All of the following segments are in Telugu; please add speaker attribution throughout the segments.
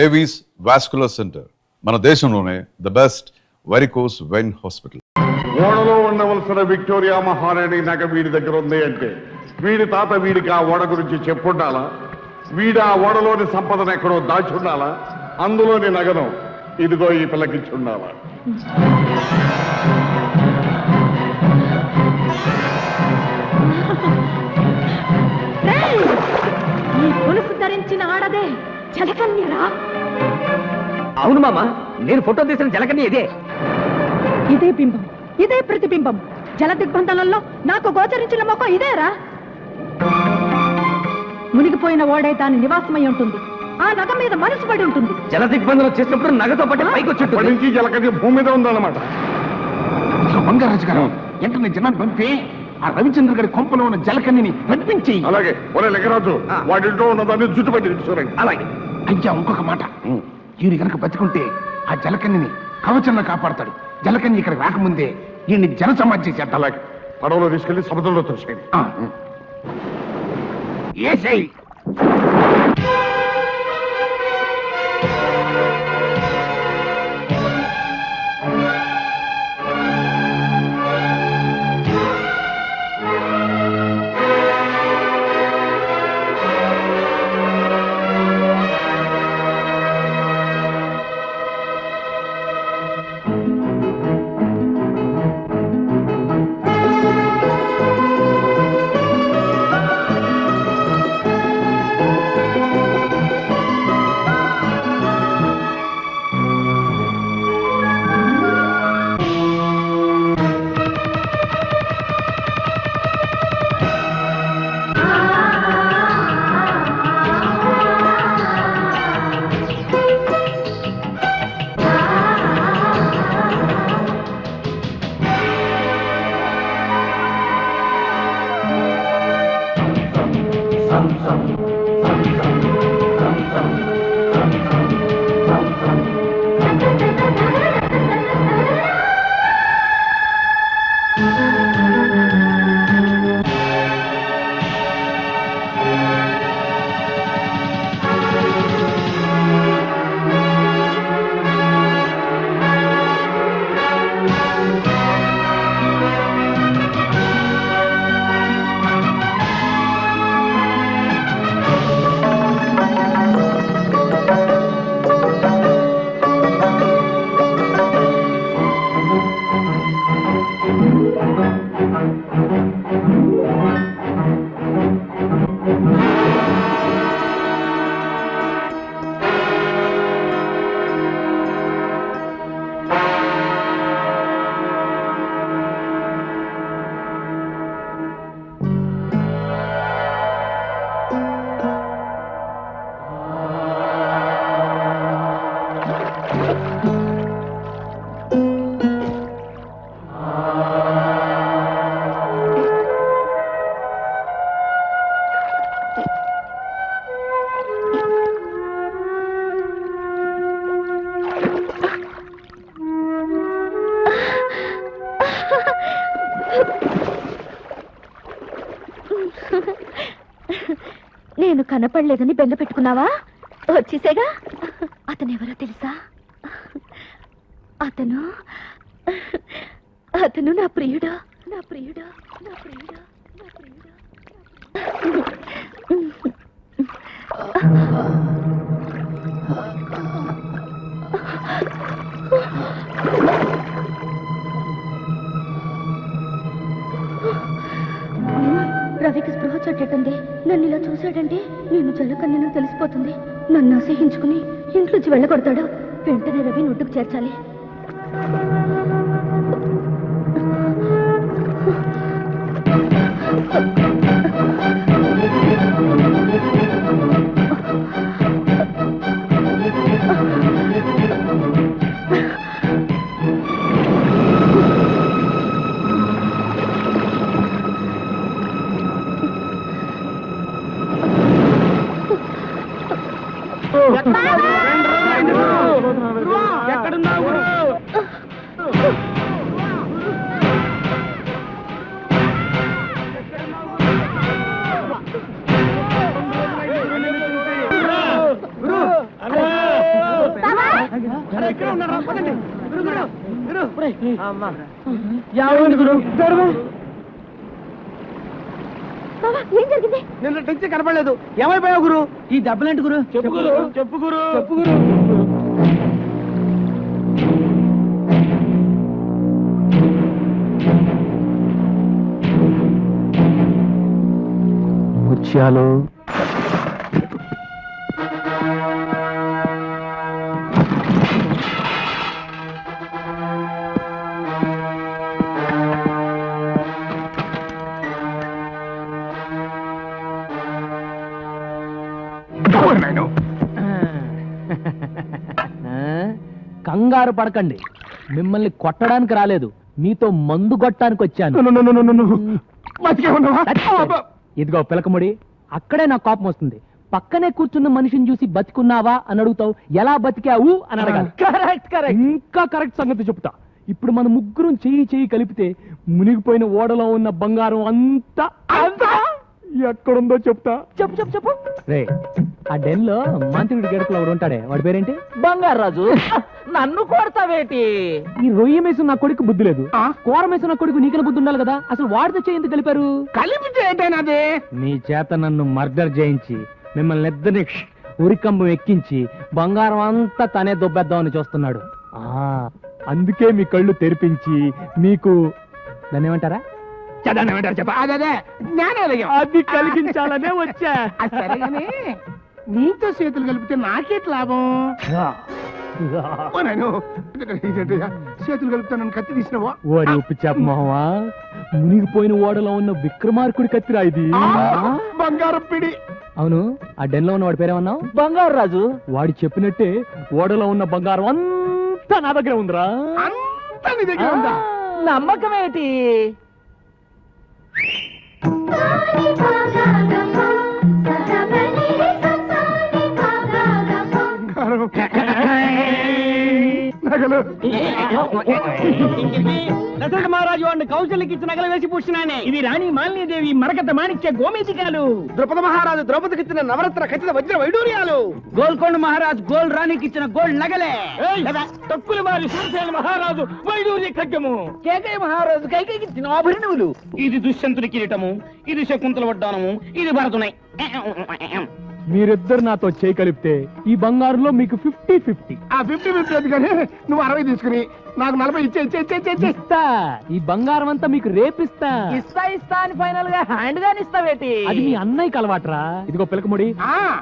Speaker 1: ఏవీస్ వాస్కులర్ సెంటర్ మన దేశంలోనే the best varicose vein hospital.
Speaker 2: ఓడలో ఉండవలసిన విక్టోరియా మహారాణి నగ వీడి దగ్గర ఉంది అంటే వీడి తాత వీడికి ఆ ఓడ గురించి చెప్పుండాలా? వీడు ఆ ఓడలోని సంపదను ఎక్కడో దాచుండాలా? అందులోని నగను ఇదిగో ఈ పిల్లకిచ్చి ఉండాలా?
Speaker 3: ఈ పులుసు ధరించిన ఆడదే జలకన్యరా?
Speaker 4: అవును మామ, నేను ఫోటో తీసిన జలకన్య ఇదే.
Speaker 3: ఇదే బింబం, ఇదే ప్రతిబింబం. జల దిగ్బంధనంలో నాకు గోచరించిన మొక్క ఇదేరా. మునిగిపోయిన ఓడే దాని నివాసమై ఉంటుంది. ఆ నగ మీద మనసు పడి ఉంటుంది.
Speaker 4: జల దిగ్బంధనం చేసినప్పుడు నగతో పాటు పైకి వచ్చి
Speaker 2: జలకన్య భూమి మీద ఉందన్నమాట.
Speaker 5: బంగారాజు గారు వెంటనే జనాన్ని పంపి ఆ రవిచంద్ర గారి కొంపలో ఉన్న జలకన్యని పంపించి.
Speaker 2: అలాగే ఒరే లింగరాజు, వాటింట్లో ఉన్నదాన్ని జుట్టు పట్టి చూడండి.
Speaker 5: అలాగే అయ్యా, ఇంకొక మాట, ఈయన కనుక బతికుంటే ఆ జలకన్యని కవచంలో కాపాడతాడు. జలకన్య ఇక్కడ రాకముందే ఈయన్ని జల సమాధి చేసేద్దాం.
Speaker 2: అలాగే పడవలో తీసుకెళ్లి సముద్రంలో తోసేయండి.
Speaker 5: ఏసై
Speaker 3: నేను కనపడలేదని బెంగ పెట్టుకున్నావా? వచ్చేసేగా. అతనెవరో తెలుసా? అతను అతను నా ప్రియుడు, నా ప్రియుడు, నా ప్రియుడు, నా ప్రియుడు. రవికి స్పృహ చెట్టండి. నన్ను ఇలా చూశాడంటే నేను జలకన్యను తెలిసిపోతుంది. నన్ను అసహించుకుని ఇంట్లోంచి వెళ్ళగొడతాడు. వెంటనే రవి నొట్టుకు చేర్చాలి.
Speaker 4: ఎక్కడున్నావు?
Speaker 3: బావా, ఏం జరిగింది?
Speaker 4: నిన్న నుంచి కనపడలేదు. ఏమైపోయావు గురు? ఈ దెబ్బలేంటి గురు? చెప్పు గురు. చెప్పు గురు. చెప్పు గురు. ముత్యాలు కంగారు పడకండి, మిమ్మల్ని కొట్టడానికి రాలేదు, మీతో మందు కొట్టడానికి వచ్చాను. ఇదిగో పిలకముడి, అక్కడే నా కోపం వస్తుంది. పక్కనే కూర్చున్న మనిషిని చూసి బతికున్నావా అని అడుగుతావు, ఎలా బతికావు అని అడగాలి. ఇంకా కరెక్ట్ సంగతి చెప్తా. ఇప్పుడు మన ముగ్గురం చెయ్యి కలిపితే మునిగిపోయిన ఓడలో ఉన్న బంగారం అంతా ఎక్కడుందో చెప్తా. చెప్పు చెప్పు చెప్పు. రే, ఆ డెన్ లో మంత్రుడి గడుపులో ఒకడు ఉంటాడే, వాడి పేరేంటి? బంగారు రాజు. నన్ను కొడతావేటి? ఈ రొయ్య మేసు నా కొడుకు బుద్ధి లేదు, కూర మేసు నా కొడుకు నీకన బుద్ధి ఉండాలి కదా. అసలు వాడితో చేయి ఎందుకు కలిపారు?
Speaker 5: కలిపితే ఏంటైనాది?
Speaker 4: మీ చేత నన్ను మర్డర్ చేయించి మిమ్మల్ని ఇద్దరిని ఉరికంబం ఎక్కించి బంగారం అంతా తనే దొబ్బేద్దామని చూస్తున్నాడు. అందుకే మీ కళ్ళు తెరిపించి మీకు దాన్ని ఏమంటారా,
Speaker 5: అదే జ్ఞానోదయం
Speaker 4: అది కలిగించాలనే వచ్చా.
Speaker 5: సరేగాని నీతో చేతులు కలిపితే నాకేటి లాభం? చేతులు కలుపుతానని కత్తి తీసినవా?
Speaker 4: ఓరి ఉప్పు చేప మొహమా, మునిగిపోయిన ఓడలో ఉన్న విక్రమార్కుడి కత్తిరా ఇది.
Speaker 5: బంగారం పిడి.
Speaker 4: అవును, ఆ డెన్ లో ఉన్న వాడి పేరేమన్నావు? బంగారు రాజు. వాడు చెప్పినట్టే ఓడలో ఉన్న బంగారం అంతా నా దగ్గర ఉందిరా.
Speaker 5: అంతా నీ దగ్గర ఉందా?
Speaker 4: నమ్మకమేటి?
Speaker 5: నగలు
Speaker 4: దశరథ మహారాజు వాడిని కౌశల్యకి ఇచ్చి నగలు వేసి పూసినానే. ఇవి రాణి మాలినీదేవి మరకత మాణిక్య గోమేతికాలు. ద్రుపద మహారాజు ద్రౌపదికి ఇచ్చిన నవరత్న ఖచ్చిత వజ్ర వైడూర్యాలు. గోల్కొండ మహారాజు గోల్ రాణికి ఇచ్చిన గోల్డ్ నగలే. తక్కువ వారి సూర్యసేన మహారాజు వైడూర్య ఖడ్గము. కేకయ్య మహారాజు కైకైకి ఇచ్చిన ఆభరణములు. ఇది దుష్యంతుడి కిరీటము, ఇది శకుంతల వడ్డానము, ఇది భరతునై. మీరిద్దరు నాతో చేయి కలిపితే ఈ బంగారులో మీకు 50-50.
Speaker 5: ఆ 50-50 అది కానీ నువ్వు 60 తీసుకుని నాకు 40
Speaker 4: ఇస్తా. ఈ బంగారం అంతా మీకు రేపిస్తా. ఇస్తా అని ఫైనల్ గా హ్యాండ్ గాని ఇస్తావేటి? అది మీ అన్నయ్యకి అలవాట్రా. ఇదిగో పిలకముడి,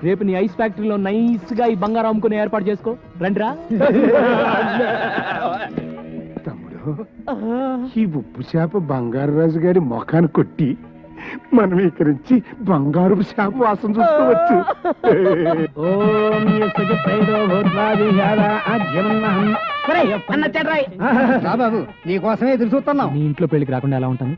Speaker 4: రేపు నీ ఐస్ ఫ్యాక్టరీలో నైస్ గా ఈ బంగారం అమ్ముకునే ఏర్పాటు చేసుకో. రండిరా.
Speaker 5: తమ్ముడు, ఈ ఉప్పు చేప బంగారు రాజు గారి ముఖాన్ని కొట్టి మనం ఇక్కడి నుంచి బంగారు చేప వాసన చూసుకోవచ్చు.
Speaker 4: బాబు, నీకోసమే ఎదురు చూస్తున్నాం. నీ ఇంట్లో పెళ్లికి రాకుండా ఎలా ఉంటాను?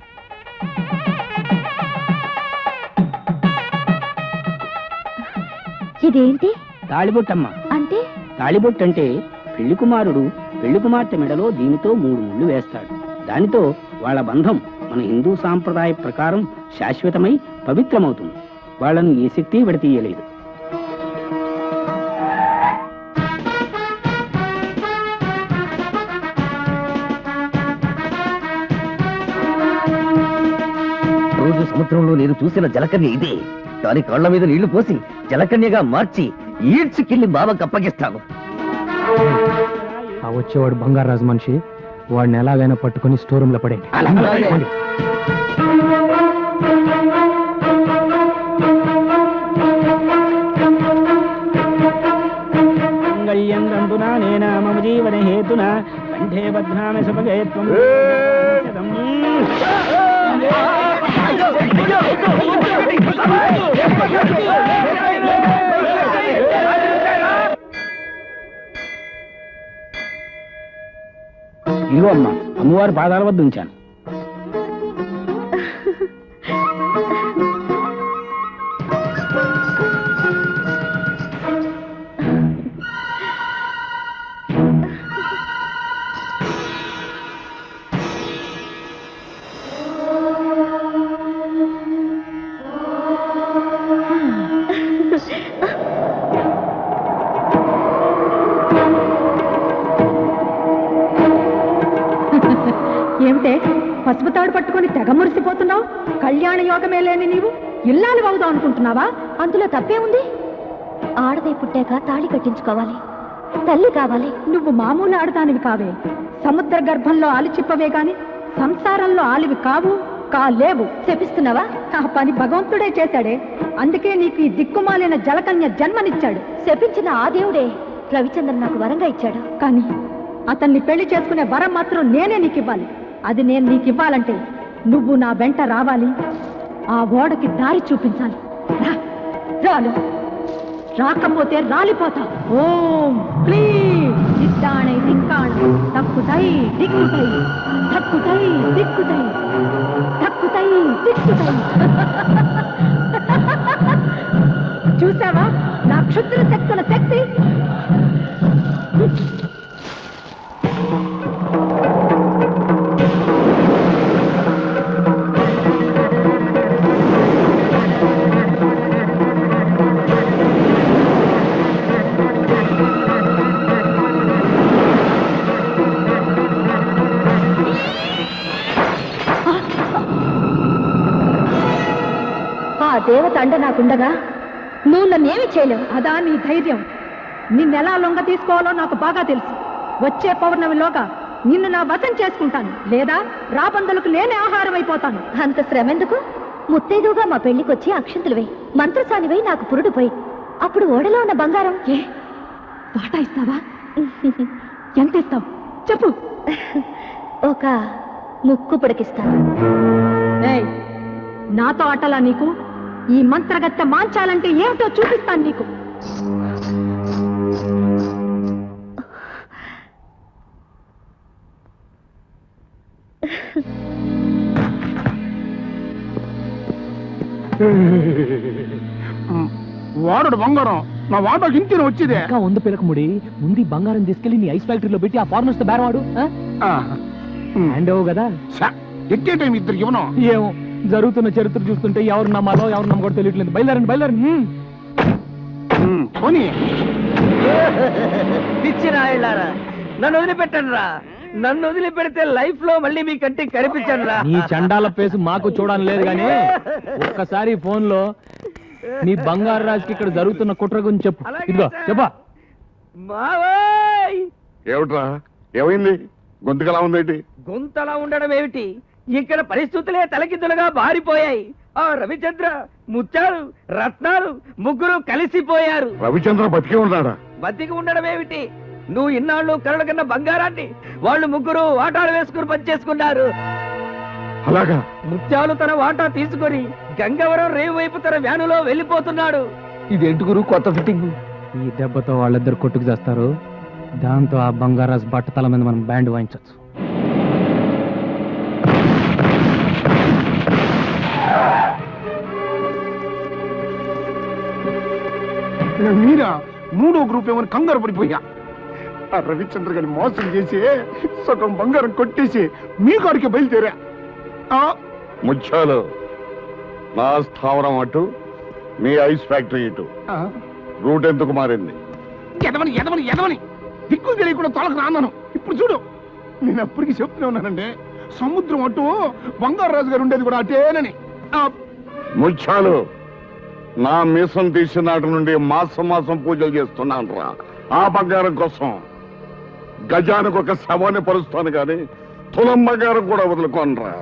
Speaker 3: ఇదేంటి?
Speaker 6: తాళిబొట్టమ్మా.
Speaker 3: అంటే
Speaker 6: తాళిబొట్టు అంటే పెళ్లి కుమారుడు పెళ్లి కుమార్తె మెడలో దీనితో 3 ముళ్ళు వేస్తాడు. దానితో వాళ్ళ బంధం మన హిందూ సాంప్రదాయ ప్రకారం శాశ్వతమై పవిత్రమవుతుంది. వాళ్ళను ఏ శక్తి విడతీయలేదు.
Speaker 7: రోజు సముద్రంలో నేను చూసిన జలకన్య ఇదే. దాని కాళ్ల మీద నీళ్లు పోసి జలకన్యగా మార్చి ఈడ్చుకెళ్లి బావకు అప్పగిస్తాను.
Speaker 4: ఆ వచ్చేవాడు బంగారు రాజు మనిషి. వాడిని ఎలాగైనా పట్టుకుని స్టోర్ రూమ్ లో పడేయండి. మమ జీవన హేతున కంఠే బధ్నామి సుభగేత్వం.
Speaker 6: ఇదిగో అమ్మా, అమ్మవారి పాదాల వద్ద ఉంచాను.
Speaker 8: ఏమిటే పసుపు తాడు పట్టుకొని తెగ మురిసిపోతున్నావు? కళ్యాణ యోగమే లేని నీవు ఇల్లాలు అవుదాం అనుకుంటున్నావా?
Speaker 3: అందులో తప్పే ఉంది. ఆడదై పుట్టాక తాళి కట్టించుకోవాలి, తల్లి కావాలి.
Speaker 8: నువ్వు మామూలు ఆడదానివి కావే. సముద్ర గర్భంలో ఆలిచిప్పవే గాని సంసారంలో ఆలివి కావు, కాలేవు.
Speaker 3: శపిస్తున్నావా?
Speaker 8: ఆ పని భగవంతుడే చేశాడే. అందుకే నీకు ఈ దిక్కుమాలిన జలకన్య జన్మనిచ్చాడు.
Speaker 3: శపించిన ఆ దేవుడే రవిచంద్రన్ నాకు వరంగా ఇచ్చాడు.
Speaker 8: కానీ అతన్ని పెళ్లి చేసుకునే వరం మాత్రం నేనే నీకు ఇవ్వాలి. అది నేను నీకు ఇవ్వాలంటే నువ్వు నా వెంట రావాలి, ఆ ఓడకి దారి చూపించాలి. రా, రాలు. రాకపోతే రాలిపోతావు. ఓం క్లీం దిక్కాణై దిక్కాణ తక్కుతై దిక్కుతై తక్కుతై దిక్కుతై తక్కుతై దిక్కుతై. చూసావా నా క్షుద్ర శక్తుల శక్తి?
Speaker 3: ఆ దేవత అండ నాకుండగా నువ్వు నన్నేమి చేయలేవు.
Speaker 8: అదా నీ ధైర్యం? నిన్నెలా లొంగ తీసుకోవాలో నాకు బాగా తెలుసు. వచ్చే పౌర్ణమిలోగా నిన్ను నా వశం చేసుకుంటాను, లేదా రాబందులకు నేనే ఆహారం అయిపోతాను.
Speaker 3: అంత శ్రమెందుకు? ముత్తైదుగా మా పెళ్లికొచ్చి అక్షంతలు వేయి, మంత్రసానివై నాకు పురుడు పోయి, అప్పుడు ఓడలో ఉన్న బంగారం
Speaker 8: ఏ వాటా ఇస్తావా? ఎంత ఇస్తావు చెప్పు.
Speaker 3: ఒక ముక్కు పొడికిస్తాను.
Speaker 8: ఏయ్, నాతో ఆటలా నీకు? ఈ మంత్రగత్తె మాంచాలంటే ఏమిటో చూపిస్తాను నీకు.
Speaker 5: వాడు బంగారం నా వాటకి ఇంటిని వచ్చిదే.
Speaker 4: ఇంకా ఉంది పిలకముడి. ముందు ఈ బంగారం తీసుకెళ్లి నీ ఐస్ ఫ్యాక్టరీలో పెట్టి ఆ ఫారినర్స్ తో బేరవాడు. హ్యాండ్ ఓ కదా.
Speaker 5: ఎక్కే టైం ఇద్దరు ఇవ్వను.
Speaker 4: ఏమో జరుగుతున్న చరిత్ర చూస్తుంటే ఎవరు నమ్మాలో ఎవరు నమ్మకూడదు తెలియట్లేదు. బయలుదేరండి బయలుదేరండి.
Speaker 5: పోనీ
Speaker 7: పిచ్చిరాయలారా, నన్ను వదిలిపెట్టండి రా. నన్ను వదిలిపెడితే లైఫ్ లో మళ్ళీ మీ కంటికి కనిపించండి రా.
Speaker 4: నీ చండాల పేసు మాకు చూడడం లేదు గానీ ఒక్కసారి ఫోన్ లో నీ బంగారు రాజుకి ఇక్కడ జరుగుతున్న కుట్ర గురించి చెప్పు. ఇదిగో చెప్పా.
Speaker 7: మావోయ్,
Speaker 2: ఏమిట్రా, ఏమైంది? గొంతుకలా ఉందేంటి?
Speaker 7: గొంతలా ఉండడం ఏమిటి? ఇక్కడ పరిస్థితులే తలకిందులుగా మారిపోయాయి. ఆ రవిచంద్ర, ముత్యాలు, రత్నాలు ముగ్గురు కలిసిపోయారు.
Speaker 2: రవిచంద్ర బతికే ఉన్నాడా?
Speaker 7: బతికి ఉండడం ఏమిటి? నువ్వు ఇన్నాళ్ళు కరడు కన్నా బంగారాన్ని వాళ్ళు ముగ్గురు వాటాలు వేసుకుని పనిచేసుకున్నారు.
Speaker 2: అలాగా?
Speaker 7: ముత్యాలు తన వాటా తీసుకొని గంగవరం రేవు వైపు తన వ్యానులో వెళ్ళిపోతున్నాడు.
Speaker 4: ఇదేంటి గురు కొత్త ఫిట్టింగ్? ఈ దెబ్బతో వాళ్ళిద్దరు కొట్టుకు చేస్తారు. దాంతో ఆ బంగారాజు బట్టతల మీద మనం బ్యాండ్ వాయించచ్చు.
Speaker 5: మీరా మూడో గ్రూప్ ఏమని కంగారు పడిపోయా. ఆ రవిచంద్ర గారిని మోసం చేసి సగం బంగారం కొట్టేసి మీ కాడికి బయలుదేరా.
Speaker 2: ముత్యాలు, నా స్థావరం అటు, మీ ఐస్ ఫ్యాక్టరీ ఇటు. రూట్ ఎందుకు మారింది?
Speaker 5: ఎదవని ఎదవని ఎదవని దిక్కులు తెలియకుండా తొలగ రాన్నాను. ఇప్పుడు చూడు, నేను అప్పటికి చెప్తూనే ఉన్నానండి, సముద్రం అటు బంగారు రాజు గారు ఉండేది కూడా అటేనని.
Speaker 2: ముత్యాలు, నా మీసం తీసిన నాటి నుండి మాసం మాసం పూజలు చేస్తున్నాను రా. ఆ బంగారం కోసం గజానికి ఒక శవాన్ని పరుస్తాను కానీ తులం బంగారం కూడా వదులుకోనరా.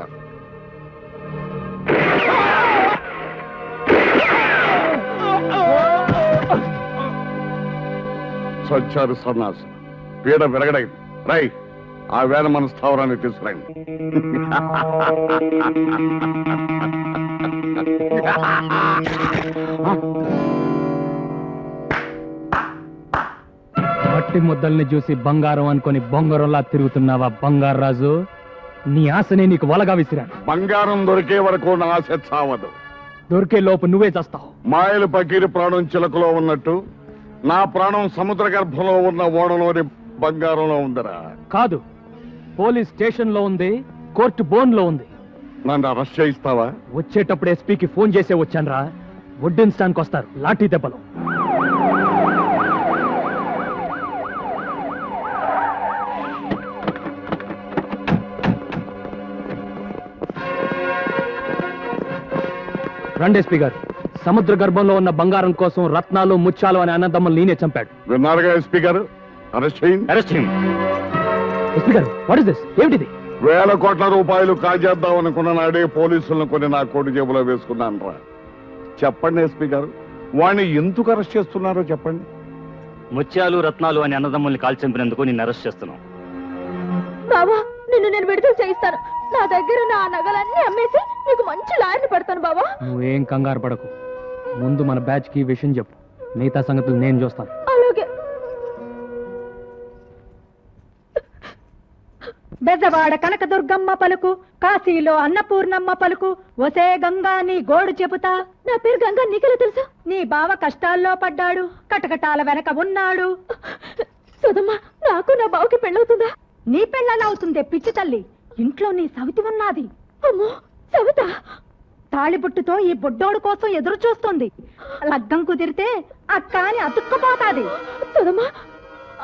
Speaker 2: సచ్చారు సన్నాసు, పీడ విరగడైంది. రై, ఆ వేళ మన స్థావరాన్ని తీసుకురండి.
Speaker 4: మట్టి ముద్దల్ని చూసి బంగారం అనుకొని బొంగరంలా తిరుగుతున్నావా బంగారు రాజు? నీ ఆశనే నీకు వలగా విసిరాను.
Speaker 2: బంగారం దొరికే వరకు నా ఆశ చావదు.
Speaker 4: దొరికే లోపు నువ్వే చేస్తావు.
Speaker 2: మాయలు పకీరు ప్రాణం చిలకలో ఉన్నట్టు నా ప్రాణం సముద్ర గర్భంలో ఉన్న ఓడలోని బంగారంలో ఉందరా.
Speaker 4: కాదు, పోలీస్ స్టేషన్ లో ఉంది, కోర్టు బోన్ లో ఉంది.
Speaker 2: నన్ను అరెస్ట్ చేయిస్తావా?
Speaker 4: వచ్చేటప్పుడు ఎస్పీకి ఫోన్ చేసే వచ్చానురా. వడ్డించడానికి వస్తారు లాఠీ దెబ్బలు. రండి ఎస్పీ గారు. సముద్ర గర్భంలో ఉన్న బంగారం కోసం రత్నాలు ముత్యాలు అనే అన్నదమ్ములు నేనే చంపాడు.
Speaker 2: విన్నారుగా ఎస్పీ గారు, అరెస్ట్ చేయండి.
Speaker 4: ఎస్పీ గారు, వాట్ ఇస్ దిస్? ఏమిటిది?
Speaker 2: వేల కోట్ల రూపాయలు కాజేద్దాం అనుకున్న నాడే పోలీసులను కొన్ని నా కోటి జేబులో వేసుకున్నాను రా. చెప్పండి ఎస్పీ గారు, వాణ్ణి ఎందుకు అరెస్ట్ చేస్తున్నారో చెప్పండి.
Speaker 9: ముత్యాలు రత్నాలు అని అన్నదమ్ముల్ని కాల్ చంపినందుకు నిన్ను అరెస్ట్ చేస్తున్నాం.
Speaker 3: బావా, నిన్ను నేను విడుదల చేయిస్తాను. నా దగ్గర నా నగలన్నీ అమ్మేసి నీకు మంచి లాయర్ని పెడతాను బావా.
Speaker 4: నువ్వేం కంగారు పడకు. ముందు మన బ్యాచ్ కి విషయం చెప్పు, మిగతా సంగతులు నేను చూస్తాను.
Speaker 3: అలాగే.
Speaker 8: బెజవాడ కనకదుర్గమ్మ పలుకు, కాశీలో అన్నపూర్ణమ్మ పలుకు, ఒసే గంగా నీ గోడు చెబుతా.
Speaker 3: నా పేరు గంగా, నీకెలా తెలుసు?
Speaker 8: నీ బావ కష్టాల్లో పడ్డాడు, కటకటాల వెనక ఉన్నాడు.
Speaker 3: సుధమ్మా, నాకు నా బావకి పెళ్ళవుతుందా?
Speaker 8: నీ పెళ్ళనవుతుందే పిచ్చి తల్లి. ఇంట్లో నీ సవితి ఉన్నది.
Speaker 3: అమ్మో, సవిత
Speaker 8: తాళిబుట్టుతో ఈ బొడ్డోడు కోసం ఎదురు చూస్తుంది. లగ్గం కుదిరితే అక్క అని అతుక్కుపోతాది.
Speaker 3: సుధమ్మా,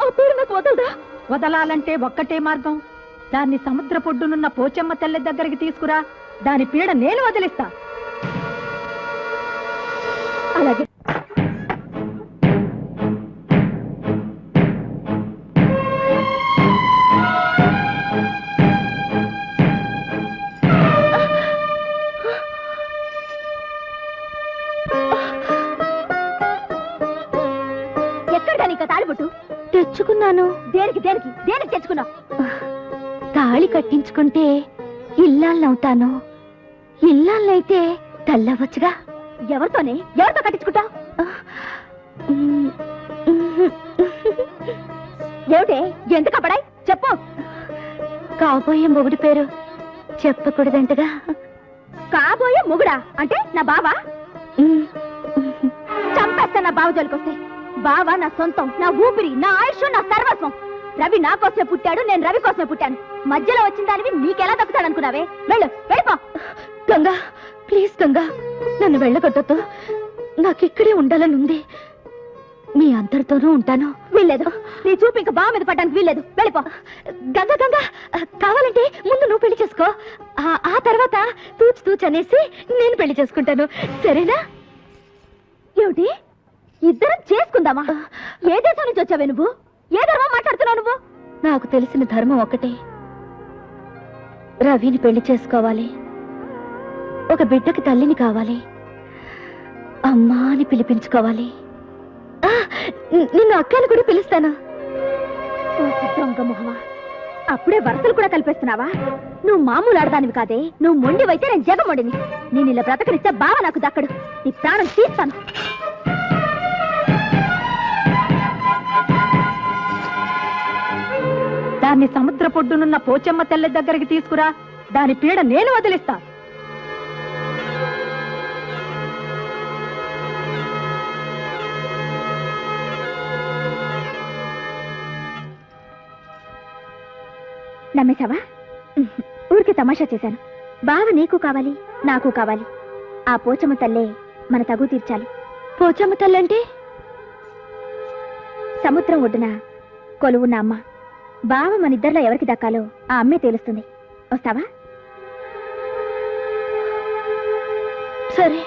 Speaker 3: ఆ పేరు నాకు వదలదా?
Speaker 8: వదలాలంటే ఒక్కటే మార్గం. దాన్ని సముద్ర పొడ్డునున్న పోచమ్మ తల్లి దగ్గరికి తీసుకురా. దాని పీడ నేను వదిలిస్తా.
Speaker 3: అలాగే. ఎక్కడ నీకు తాళిబొట్టు? తెచ్చుకున్నాను. దేనికి దేనికి దేనికి తెచ్చుకున్నావు? తాళి కట్టించుకుంటే ఇల్లాలవుతాను. ఇల్లాలైతే తల్లవచ్చుగా. ఎవరితోనే? ఎవరితో కట్టించుకుంటావు? ఏమిటే, ఎందుకు అప్పడాయి? చెప్పు. కాబోయే మొగుడి పేరు చెప్పకూడదంటగా. కాబోయే మొగుడా అంటే నా బావా? చంపేస్తా నా బావ జోలికొస్తే. బావ నా సొంతం, నా ఊపిరి, నా ఆయుష్, నా సర్వస్వం. రవి నా కోసమే పుట్టాడు, నేను రవి కోసమే పుట్టాను. మధ్యలో వచ్చిన దానివి నీకెలా దక్కుతాడు అనుకున్నావే? వెళ్ళు, వెళ్ళిపో. గంగా, ప్లీజ్ గంగా, నన్ను వెళ్ళగొట్టొద్దు. నాకు ఇక్కడే ఉండాలని ఉంది. మీ అందరితోనూ ఉంటాను. వీల్లేదు, నీ చూపు ఇంకా బావ మీద పడ్డానికి వీల్లేదు. వెళ్ళిపో. గంగా గంగా, కావాలంటే ముందు నువ్వు పెళ్లి చేసుకో. ఆ తర్వాత తూచు తూచు అనేసి నేను పెళ్లి చేసుకుంటాను, సరేనా? ఏమిటి, ఇద్దరం చేసుకుందామా? ఏ దేశం నుంచి వచ్చావే నువ్వు? ఏ ధర్మం మాట్లాడుతున్నావు నువ్వు? నాకు తెలిసిన ధర్మం ఒకటే. రవిని పెళ్లి చేసుకోవాలి. ఒక బిడ్డకి తల్లిని కావాలి. అమ్మా అని పిలిపించుకోవాలి. నిన్ను అక్కని కూడా పిలుస్తాను. అప్పుడే వరసలు కూడా కల్పిస్తున్నావా? నువ్వు మామూలు ఆడదానివి కాదే. నువ్వు మొండివైతే నేను జగమొండిని. నేను ఇలా బ్రతకనిస్తే బావ నాకు దక్కడు. నీ ప్రాణం తీస్తాను.
Speaker 8: దాన్ని సముద్ర పొడ్డునున్న పోచమ్మ తల్లి దగ్గరికి తీసుకురా. దాని పీడ నేను వదిలిస్తా.
Speaker 3: నమ్మేశావా? ఊరికి తమాషా చేశాను. బావ నీకు కావాలి, నాకు కావాలి. ఆ పోచమ్మ తల్లే మన తగు తీర్చాలి. పోచమ్మ తల్లంటే సముద్రం ఒడ్డున కొలువున్న అమ్మ. బావ మన ఇద్దరిలో ఎవరికి దక్కాలో ఆ అమ్మే తెలుస్తుంది. వస్తావా? సరే.